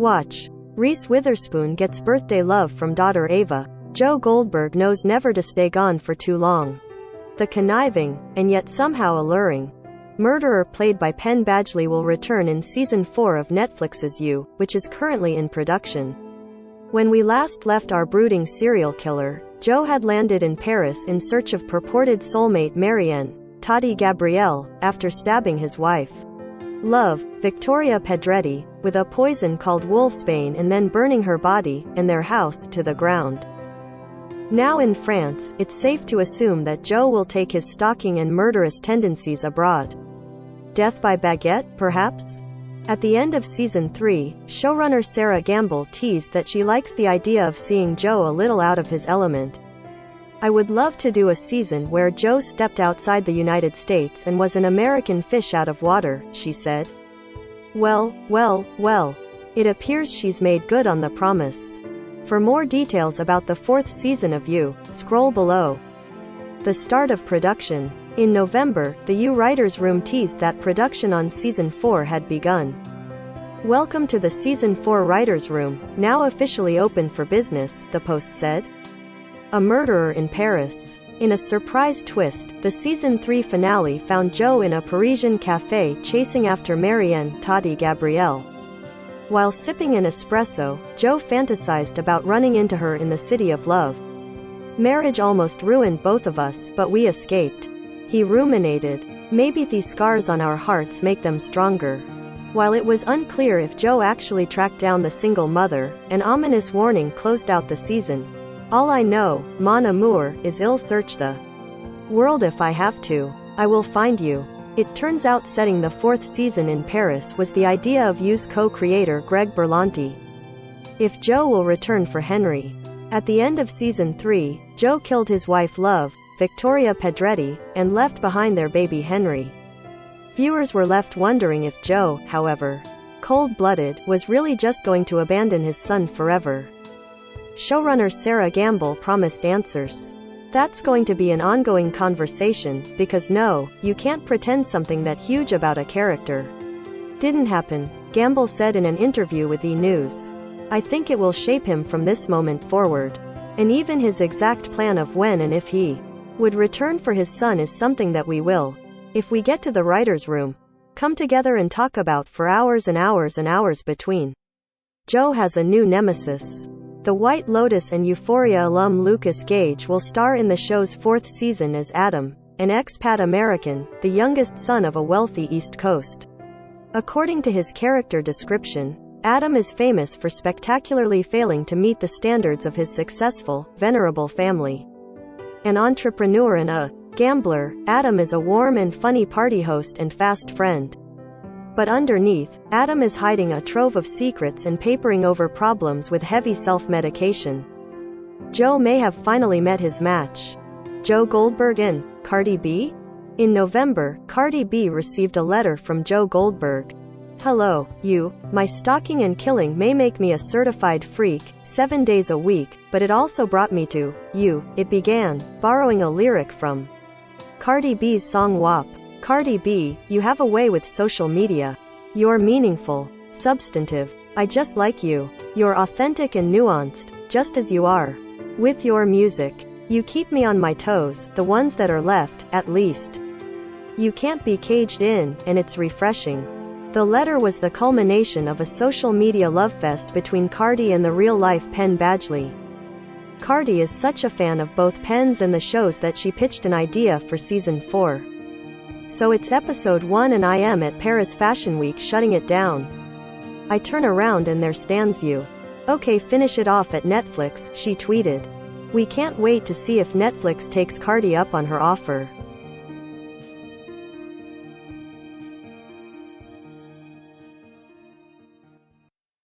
Watch. Reese Witherspoon gets birthday love from daughter Ava. Joe Goldberg knows never to stay gone for too long. The conniving, and yet somehow alluring, murderer played by Penn Badgley will return in Season 4 of Netflix's You, which is currently in production. When we last left our brooding serial killer, Joe had landed in Paris in search of purported soulmate Marianne, Tati Gabrielle, after stabbing his wife, Love, Victoria Pedretti, with a poison called wolfsbane and then burning her body, and their house, to the ground. Now in France, it's safe to assume that Joe will take his stalking and murderous tendencies abroad. Death by baguette, perhaps? At the end of Season 3, showrunner Sarah Gamble teased that she likes the idea of seeing Joe a little out of his element. I would love to do a season where Joe stepped outside the United States and was an American fish out of water, she said. Well, it appears she's made good on the promise. For more details about the 4th season of You, scroll below. The start of production. In November, the You Writers' Room teased that production on Season 4 had begun. Welcome to the Season 4 Writers' Room, now officially open for business, the Post said. A murderer in Paris. In a surprise twist, the Season 3 finale found Joe in a Parisian café chasing after Marianne, Tati Gabrielle. While sipping an espresso, Joe fantasized about running into her in the city of love. Marriage almost ruined both of us, but we escaped. He ruminated. Maybe the scars on our hearts make them stronger. While it was unclear if Joe actually tracked down the single mother, an ominous warning closed out the season. All I know, mon amour, is I'll search the world if I have to. I will find you. It turns out setting the 4th season in Paris was the idea of You's co-creator Greg Berlanti. If Joe will return for Henry. At the end of Season 3, Joe killed his wife Love, Victoria Pedretti, and left behind their baby Henry. Viewers were left wondering if Joe, however cold-blooded, was really just going to abandon his son forever. Showrunner Sarah Gamble promised answers. That's going to be an ongoing conversation, because no, you can't pretend something that huge about a character didn't happen, Gamble said in an interview with E! News. I think it will shape him from this moment forward. And even his exact plan of when and if he would return for his son is something that we will, if we get to the writers' room, come together and talk about for hours and hours and hours between. Joe has a new nemesis. The White Lotus and Euphoria alum Lucas Gage will star in the show's 4th season as Adam, an expat American, the youngest son of a wealthy East Coast. According to his character description, Adam is famous for spectacularly failing to meet the standards of his successful, venerable family. An entrepreneur and a gambler, Adam is a warm and funny party host and fast friend. But underneath, Adam is hiding a trove of secrets and papering over problems with heavy self-medication. Joe may have finally met his match. Joe Goldberg and Cardi B? In November, Cardi B received a letter from Joe Goldberg. Hello, you. My stalking and killing may make me a certified freak, 7 days a week, but it also brought me to you. It began, borrowing a lyric from Cardi B's song WAP. Cardi B, you have a way with social media. You're meaningful, substantive. I just like you. You're authentic and nuanced, just as you are. With your music, you keep me on my toes, the ones that are left, at least. You can't be caged in, and it's refreshing. The letter was the culmination of a social media love fest between Cardi and the real-life Penn Badgley. Cardi is such a fan of both Penn's and the shows that she pitched an idea for Season 4. So it's episode 1 and I am at Paris Fashion Week shutting it down. I turn around and there stands you. Okay, finish it off at Netflix, she tweeted. We can't wait to see if Netflix takes Cardi up on her offer.